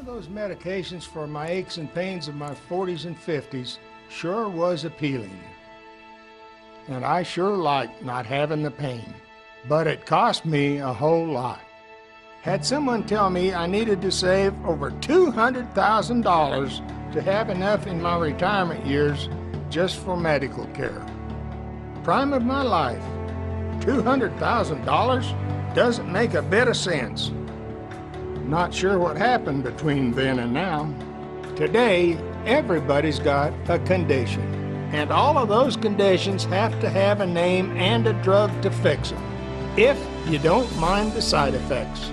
those medications for my aches and pains of my 40s and 50s sure was appealing. And I sure liked not having the pain. But it cost me a whole lot. Had someone tell me I needed to save over $200,000 to have enough in my retirement years just for medical care. Prime of my life, $200,000 doesn't make a bit of sense. Not sure what happened between then and now. Today, everybody's got a condition, and all of those conditions have to have a name and a drug to fix them, if you don't mind the side effects.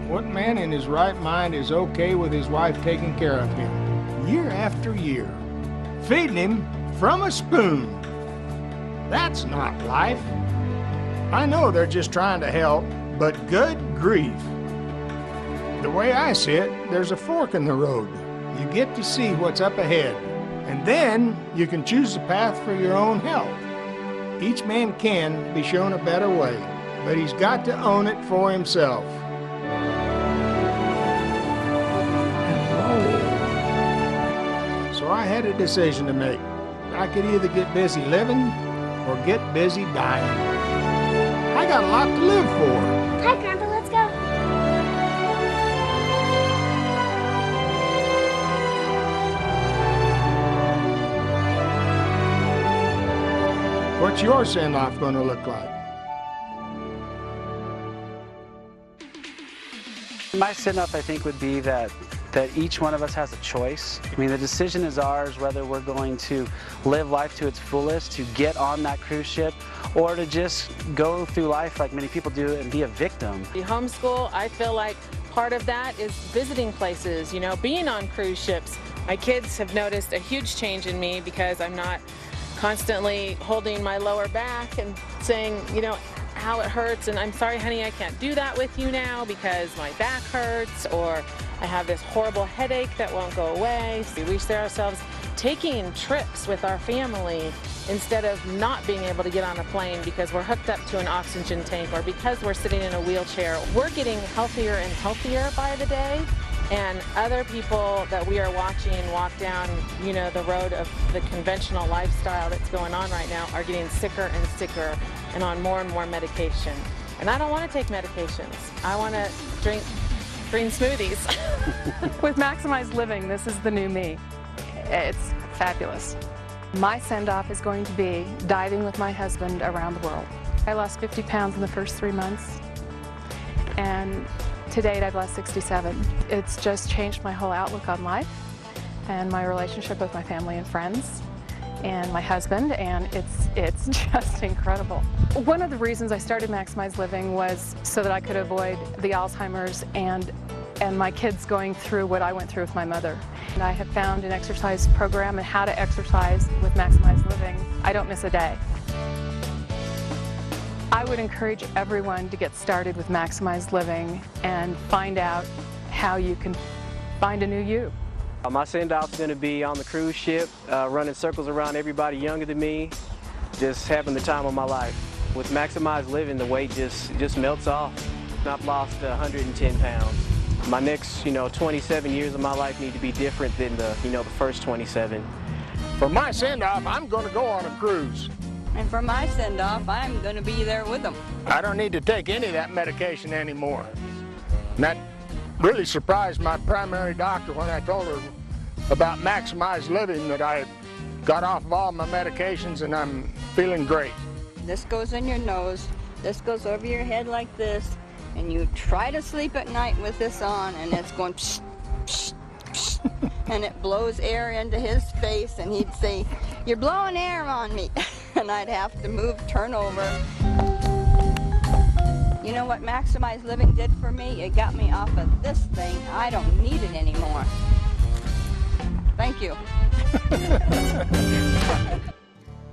What man in his right mind is okay with his wife taking care of him, year after year, feeding him from a spoon? That's not life. I know they're just trying to help, but good grief. The way I see it, there's a fork in the road. You get to see what's up ahead, and then you can choose the path for your own health. Each man can be shown a better way, but he's got to own it for himself. So I had a decision to make. I could either get busy living or get busy dying. I got a lot to live for. Hi, Grandpa, let's go. What's your send-off going to look like? My send-off, I think, would be that each one of us has a choice. I mean, the decision is ours whether we're going to live life to its fullest, to get on that cruise ship, or to just go through life like many people do and be a victim. The homeschool, I feel like part of that is visiting places, you know, being on cruise ships. My kids have noticed a huge change in me because I'm not constantly holding my lower back and saying, you know, how it hurts, and I'm sorry, honey, I can't do that with you now because my back hurts, or I have this horrible headache that won't go away. So we see ourselves taking trips with our family instead of not being able to get on a plane because we're hooked up to an oxygen tank or because we're sitting in a wheelchair. We're getting healthier and healthier by the day, and other people that we are watching walk down, you know, the road of the conventional lifestyle that's going on right now are getting sicker and sicker and on more and more medication. And I don't want to take medications. I want to drink green smoothies. With Maximized Living, this is the new me. It's fabulous. My send-off is going to be diving with my husband around the world. I lost 50 pounds in the first 3 months, and to date I've lost 67. It's just changed my whole outlook on life and my relationship with my family and friends and my husband, and it's just incredible. One of the reasons I started Maximized Living was so that I could avoid the Alzheimer's and my kids going through what I went through with my mother. And I have found an exercise program and how to exercise with Maximized Living. I don't miss a day. I would encourage everyone to get started with Maximized Living and find out how you can find a new you. My send-off's going to be on the cruise ship, running circles around everybody younger than me, just having the time of my life. With Maximized Living, the weight just melts off. I've lost 110 pounds. My next, 27 years of my life need to be different than the first 27. For my send-off, I'm going to go on a cruise. And for my send-off, I'm going to be there with them. I don't need to take any of that medication anymore. And that really surprised my primary doctor when I told her about Maximized Living, that I got off of all my medications and I'm feeling great. This goes in your nose, this goes over your head like this, and you try to sleep at night with this on, and it's going psh, psh, psh, and it blows air into his face, and he'd say, "You're blowing air on me," and I'd have to turn over. You know what Maximized Living did for me? It got me off of this thing. I don't need it anymore. Thank you.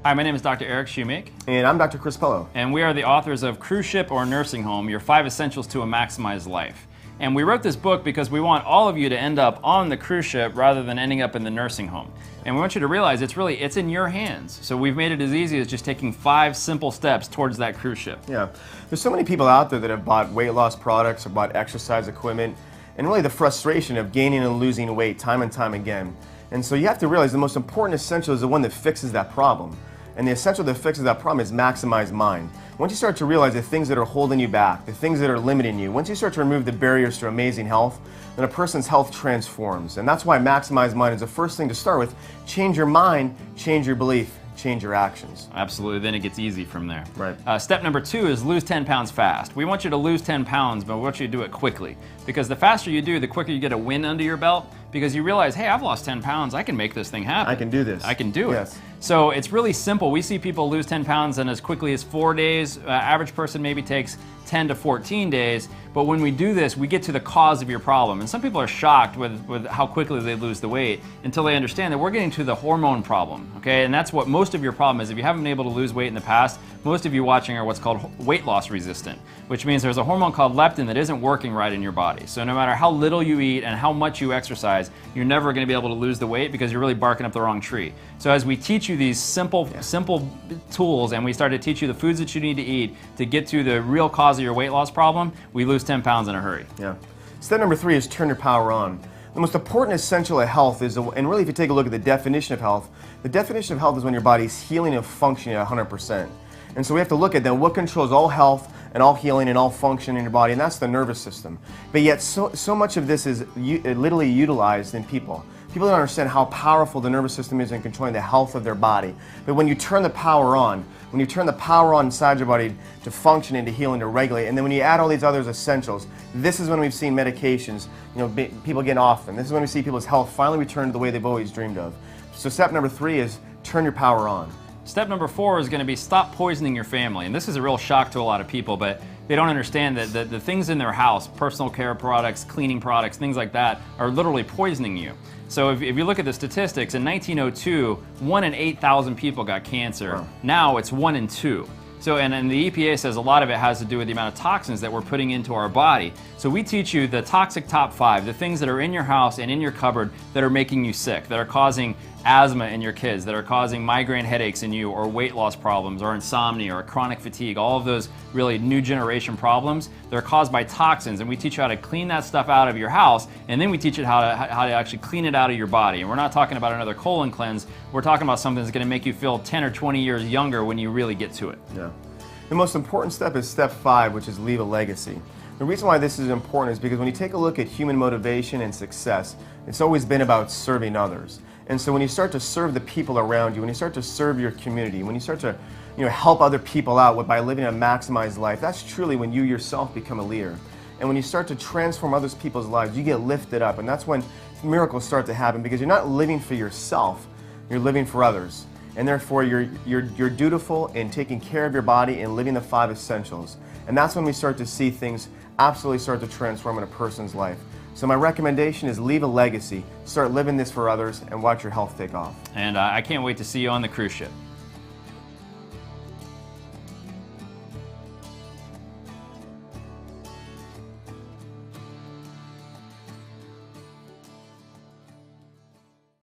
Hi, my name is Dr. Eric Shoemake. And I'm Dr. Chris Pello. And we are the authors of Cruise Ship or Nursing Home, Your 5 Essentials to a Maximized Life. And we wrote this book because we want all of you to end up on the cruise ship rather than ending up in the nursing home. And we want you to realize it's in your hands. So we've made it as easy as just taking 5 simple steps towards that cruise ship. Yeah. There's so many people out there that have bought weight loss products or bought exercise equipment, and really the frustration of gaining and losing weight time and time again. And so you have to realize the most important essential is the one that fixes that problem. And the essential that fixes that problem is maximize mind. Once you start to realize the things that are holding you back, the things that are limiting you, once you start to remove the barriers to amazing health, then a person's health transforms. And that's why maximize mind is the first thing to start with. Change your mind, change your belief, change your actions. Absolutely, then it gets easy from there. Right. Step number 2 is lose 10 pounds fast. We want you to lose 10 pounds, but we want you to do it quickly. Because the faster you do, the quicker you get a win under your belt, because you realize, hey, I've lost 10 pounds, I can make this thing happen. I can do this. I can do Yes. it. So it's really simple. We see people lose 10 pounds in as quickly as 4 days. Average person maybe takes 10 to 14 days. But when we do this, we get to the cause of your problem. And some people are shocked with how quickly they lose the weight until they understand that we're getting to the hormone problem, okay? And that's what most of your problem is. If you haven't been able to lose weight in the past, most of you watching are what's called weight loss resistant, which means there's a hormone called leptin that isn't working right in your body. So no matter how little you eat and how much you exercise, you're never going to be able to lose the weight because you're really barking up the wrong tree. So as we teach you these simple tools, and we start to teach you the foods that you need to eat to get to the real cause of your weight loss problem, we lose 10 pounds in a hurry. Yeah. Step number 3 is turn your power on. The most important essential of health is, and really if you take a look at the definition of health, the definition of health is when your body's healing and functioning at 100%. And so we have to look at then what controls all health and all healing and all function in your body, and that's the nervous system. But yet so much of this is literally utilized in people. People don't understand how powerful the nervous system is in controlling the health of their body. But when you turn the power on, when you turn the power on inside your body to function and to heal and to regulate, and then when you add all these other essentials, this is when we've seen medications, people get off them. This is when we see people's health finally return to the way they've always dreamed of. So step number 3 is turn your power on. Step number 4 is going to be stop poisoning your family. And this is a real shock to a lot of people, but they don't understand that the things in their house, personal care products, cleaning products, things like that, are literally poisoning you. So if you look at the statistics, in 1902, 1 in 8,000 people got cancer. Wow. Now it's 1 in 2. So, and the EPA says a lot of it has to do with the amount of toxins that we're putting into our body. So we teach you the toxic top 5, the things that are in your house and in your cupboard that are making you sick, that are causing asthma in your kids, that are causing migraine headaches in you, or weight loss problems, or insomnia, or chronic fatigue, all of those really new generation problems, they're caused by toxins, and we teach you how to clean that stuff out of your house, and then we teach you how to actually clean it out of your body. And we're not talking about another colon cleanse, we're talking about something that's gonna make you feel 10 or 20 years younger when you really get to it. Yeah. The most important step is step 5, which is leave a legacy. The reason why this is important is because when you take a look at human motivation and success, it's always been about serving others. And so when you start to serve the people around you, when you start to serve your community, when you start to help other people out by living a maximized life, that's truly when you yourself become a leader. And when you start to transform other people's lives, you get lifted up. And that's when miracles start to happen, because you're not living for yourself, you're living for others. And therefore you're dutiful in taking care of your body and living the 5 essentials. And that's when we start to see things absolutely start to transform in a person's life. So my recommendation is leave a legacy, start living this for others, and watch your health take off. And I can't wait to see you on the cruise ship.